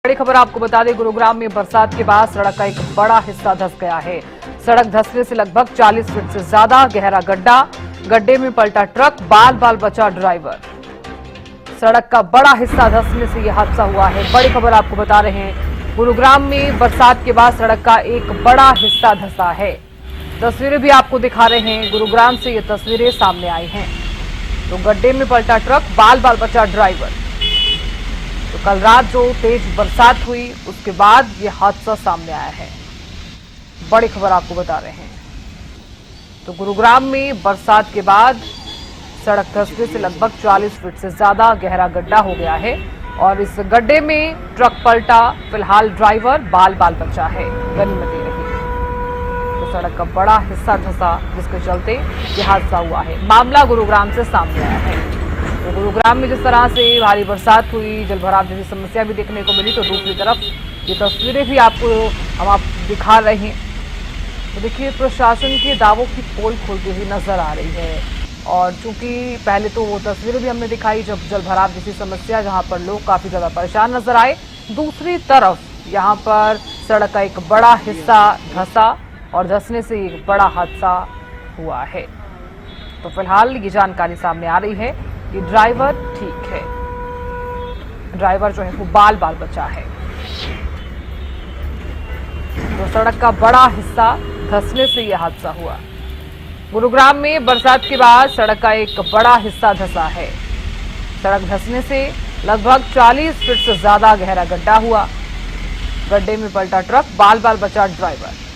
बड़ी खबर आपको बता दें, गुरुग्राम में बरसात के बाद सड़क का एक बड़ा हिस्सा धंस गया है। सड़क धंसने से लगभग 40 फीट से ज्यादा गहरा गड्ढा, गड्ढे में पलटा ट्रक, बाल बाल बचा ड्राइवर। सड़क का बड़ा हिस्सा धंसने से यह हादसा हुआ है। बड़ी खबर आपको बता रहे हैं, गुरुग्राम में बरसात के बाद सड़क का एक बड़ा हिस्सा धंसा है। तस्वीरें भी आपको दिखा रहे हैं, गुरुग्राम से ये तस्वीरें सामने आई हैं। तो गड्ढे में पलटा ट्रक, बाल बाल बचा ड्राइवर। तो कल रात जो तेज बरसात हुई उसके बाद ये हादसा सामने आया है। बड़ी खबर आपको बता रहे हैं, तो गुरुग्राम में बरसात के बाद सड़क धंसने से लगभग 40 फीट से ज्यादा गहरा गड्ढा हो गया है और इस गड्ढे में ट्रक पलटा। फिलहाल ड्राइवर बाल बाल बचा है, गनीमती रही। तो सड़क का बड़ा हिस्सा धंसा, जिसके चलते यह हादसा हुआ है। मामला गुरुग्राम से सामने आया है। तो गुरुग्राम में जिस तरह से भारी बरसात हुई, जलभराव जैसी समस्या भी देखने को मिली, तो दूसरी तरफ ये तस्वीरें भी हम दिखा रहे हैं। तो देखिए, प्रशासन के दावों की पोल खुलती हुई नजर आ रही है। और चूंकि पहले तो वो तस्वीरें भी हमने दिखाई जब जलभराव जैसी समस्या, जहां पर लोग काफी ज्यादा परेशान नजर आए। दूसरी तरफ यहाँ पर सड़क का एक बड़ा हिस्सा धंसा और धंसने से एक बड़ा हादसा हुआ है। तो फिलहाल ये जानकारी सामने आ रही है कि ड्राइवर ठीक है, ड्राइवर जो है वो बाल बाल बचा है। तो सड़क का बड़ा हिस्सा धंसने से यह हादसा हुआ। गुरुग्राम में बरसात के बाद सड़क का एक बड़ा हिस्सा धंसा है। सड़क धंसने से लगभग 40 फीट से ज्यादा गहरा गड्ढा हुआ। गड्ढे में पलटा ट्रक, बाल बाल बचा ड्राइवर।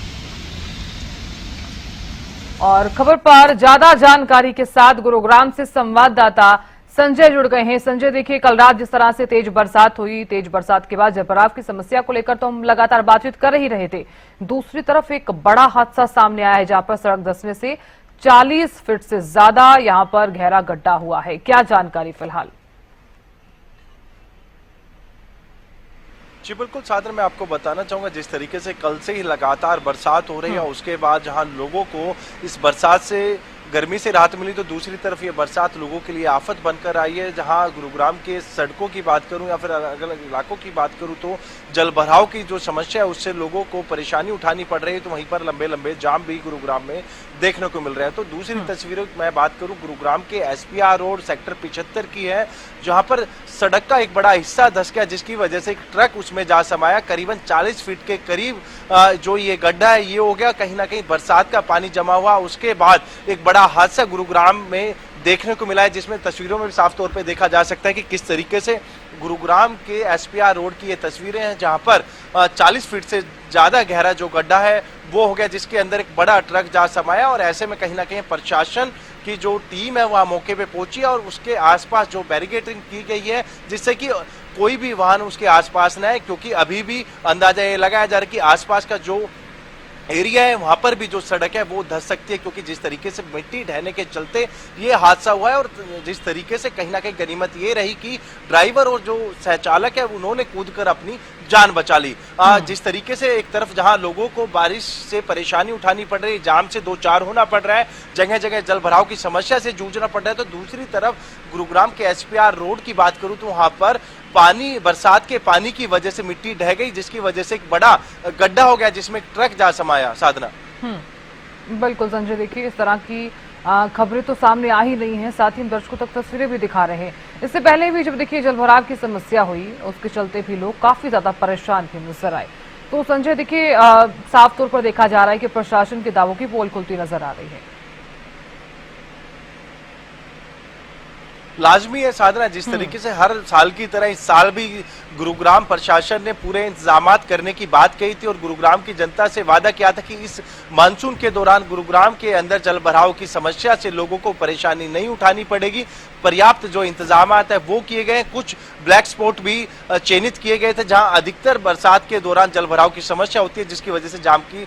और खबर पर ज्यादा जानकारी के साथ गुरुग्राम से संवाददाता संजय जुड़ गए हैं। संजय, देखिए, कल रात जिस तरह से तेज बरसात हुई, तेज बरसात के बाद जलभराव की समस्या को लेकर तो हम लगातार बातचीत कर ही रहे थे। दूसरी तरफ एक बड़ा हादसा सामने आया है, जहां पर सड़क धंसने से 40 फीट से ज्यादा यहां पर गहरा गड्ढा हुआ है। क्या जानकारी फिलहाल? जी बिल्कुल सादर, मैं आपको बताना चाहूंगा, जिस तरीके से कल से ही लगातार बरसात हो रही है, उसके बाद जहां लोगों को इस बरसात से गर्मी से राहत मिली, तो दूसरी तरफ ये बरसात लोगों के लिए आफत बनकर आई है। जहां गुरुग्राम के सड़कों की बात करूं या फिर अलग अलग इलाकों की बात करूं, तो जलभराव की जो समस्या है उससे लोगों को परेशानी उठानी पड़ रही है। तो वहीं पर लंबे लंबे जाम भी गुरुग्राम में देखने को मिल रहे हैं। तो दूसरी तस्वीरों की मैं बात करूं, गुरुग्राम के एसपीआर रोड सेक्टर 75 की है, जहां पर सड़क का एक बड़ा हिस्सा धंस गया, जिसकी वजह से एक ट्रक उसमें जा समाया। करीबन 40 फीट के करीब जो ये गड्ढा है ये हो गया। कहीं ना कहीं बरसात का पानी जमा हुआ, उसके बाद एक बड़ा हादसा गुरुग्राम में देखने को मिला है, जिसमें तस्वीरों में साफ तौर पे देखा जा सकता है कि किस तरीके से गुरुग्राम के एसपीआर रोड की ये तस्वीरें हैं, जहां पर 40 फीट से ज्यादा गहरा जो गड्ढा है वो हो गया, जिसके अंदर एक बड़ा ट्रक जा समाया। और ऐसे में कहीं ना कहीं प्रशासन की जो टीम है वहां मौके पे पहुंची और उसके आसपास जो बैरिकेडिंग की गई है, जिससे कि कोई भी वाहन उसके आसपास न आए, क्योंकि अभी भी अंदाजा ये लगाया जा रहा है कि आसपास का जो एरिया है वहां पर भी जो सड़क है वो धंस सकती है, क्योंकि जिस तरीके से मिट्टी ढहने के चलते ये हादसा हुआ है। और जिस तरीके से कहीं ना कहीं गनीमत ये रही कि ड्राइवर और जो सहचालक है उन्होंने कूदकर अपनी जान बचा ली। जिस तरीके से एक तरफ जहां लोगों को बारिश से परेशानी उठानी पड़ रही है, जाम से दो चार होना पड़ रहा है, जगह जगह जलभराव की समस्या से जूझना पड़ रहा है, तो दूसरी तरफ गुरुग्राम के एसपीआर रोड की बात करूं तो वहां पर पानी, बरसात के पानी की वजह से मिट्टी ढह गई, जिसकी वजह से एक बड़ा गड्ढा हो गया, जिसमें ट्रक जा समाया। साधना, बिल्कुल संजय, देखिए, इस तरह की खबरें तो सामने आ ही रही हैं, साथ ही दर्शकों तक तस्वीरें भी दिखा रहे हैं। इससे पहले भी जब देखिए जलभराव की समस्या हुई, उसके चलते भी लोग काफी ज्यादा परेशान भी नजर आए। तो संजय, देखिए, साफ तौर पर देखा जा रहा है कि प्रशासन के दावों की पोल खुलती नजर आ रही है। लाजमी है साधना, जिस तरीके से हर साल की तरह इस साल भी गुरुग्राम प्रशासन ने पूरे इंतजामात करने की बात कही थी और गुरुग्राम की जनता से वादा किया था कि इस मानसून के दौरान गुरुग्राम के अंदर जलभराव की समस्या से लोगों को परेशानी नहीं उठानी पड़ेगी। पर्याप्त जो इंतजामात है वो किए गए। कुछ ब्लैक स्पॉट भी चिन्हित किए गए थे, जहां अधिकतर बरसात के दौरान जलभराव की समस्या होती है, जिसकी वजह से जाम की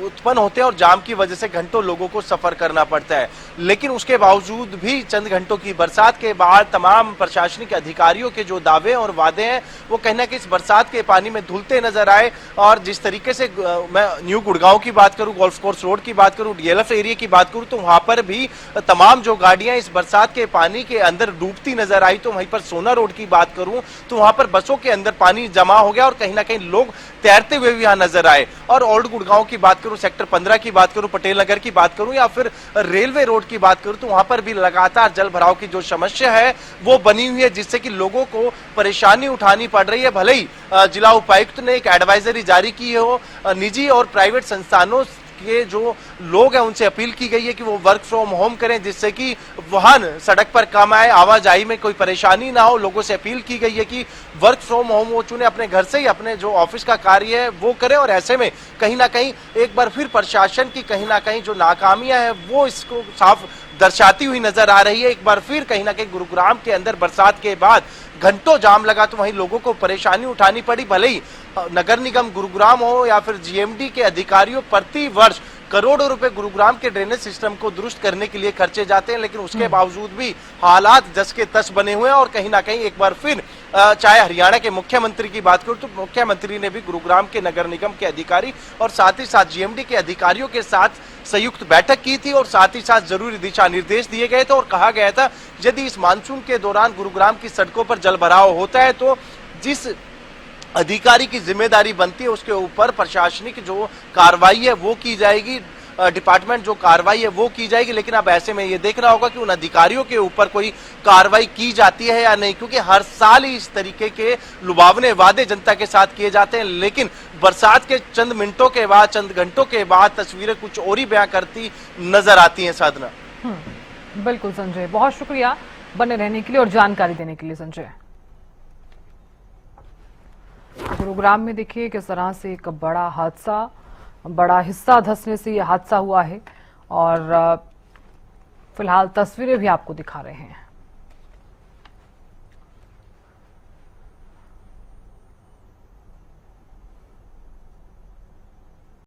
उत्पन्न होते हैं और जाम की वजह से घंटों लोगों को सफर करना पड़ता है। लेकिन उसके बावजूद भी चंद घंटों की बरसात बरसात के बाद तमाम प्रशासनिक अधिकारियों के जो दावे और वादे हैं वो कहीं ना कहीं इस बरसात के पानी में धुलते नजर आए। और जिस तरीके से मैं न्यू गुड़गांव की बात करूं, गोल्फ कोर्स रोड की बात करूं, डीएलएफ एरिया की बात करूं, तो वहां पर भी तमाम जो गाड़ियां इस बरसात के पानी के अंदर डूबती नजर आई। तो वहीं पर सोना रोड की बात करूं तो वहां पर बसों के अंदर पानी जमा हो गया और कहीं ना कहीं लोग तैरते हुए भी यहां नजर आए। और ओल्ड गुड़गांव की बात करूं, सेक्टर 15 की बात करूं, पटेल नगर की बात करूं या फिर रेलवे रोड की बात करूं तो वहां पर भी लगातार जल भराव की जो समस्या है वो बनी हुई है, जिससे कि लोगों को परेशानी उठानी पड़ रही है। भले ही जिला उपायुक्त ने एक एडवाइजरी जारी की हो, निजी और प्राइवेट संस्थानों के जो लोग हैं उनसे अपील की गई है कि वो वर्क फ्रॉम होम करें, जिससे कि वाहन सड़क पर कम आए, आवाजाही में कोई परेशानी ना हो। लोगों से अपील की गई है कि वर्क फ्रॉम होम वो चुने, अपने घर से ही अपने जो ऑफिस का कार्य है वो करें। और ऐसे में कहीं ना कहीं एक बार फिर प्रशासन की कहीं ना कहीं जो नाकामियां हैं वो इसको साफ दर्शाती हुई नजर आ रही है। एक बार फिर कहीं ना कहीं गुरुग्राम के अंदर बरसात के बाद घंटों जाम लगा तो वहीं लोगों को परेशानी उठानी पड़ी। भले ही नगर निगम गुरुग्राम हो या फिर जीएमडी के अधिकारियों प्रति वर्ष करोड़ों रुपए गुरुग्राम के ड्रेनेज सिस्टम को दुरुस्त करने के लिए खर्चे जाते हैं, लेकिन उसके बावजूद भी हालात जस के तस बने हुए हैं। और कहीं ना कहीं एक बार फिर चाहे हरियाणा के मुख्यमंत्री की बात करूं तो मुख्यमंत्री ने भी गुरुग्राम के नगर निगम के अधिकारी और साथ ही साथ जीएमडी के अधिकारियों के साथ संयुक्त बैठक की थी और साथ ही साथ जरूरी दिशा निर्देश दिए गए थे और कहा गया था यदि इस मानसून के दौरान गुरुग्राम की सड़कों पर जल भराव होता है तो जिस अधिकारी की जिम्मेदारी बनती है उसके ऊपर प्रशासनिक जो कार्रवाई है वो की जाएगी, डिपार्टमेंट जो कार्रवाई है वो की जाएगी। लेकिन अब ऐसे में ये देखना होगा कि उन अधिकारियों के ऊपर कोई कार्रवाई की जाती है या नहीं, क्योंकि हर साल ही इस तरीके के लुभावने वादे जनता के साथ किए जाते हैं, लेकिन बरसात के चंद मिनटों के बाद, चंद घंटों के बाद तस्वीरें कुछ और ही बयां करती नजर आती हैं। साधना, बिल्कुल संजय, बहुत शुक्रिया बने रहने के लिए और जानकारी देने के लिए। संजय, गुरुग्राम में देखिए किस तरह से एक बड़ा हादसा, बड़ा हिस्सा धंसने से यह हादसा हुआ है और फिलहाल तस्वीरें भी आपको दिखा रहे हैं।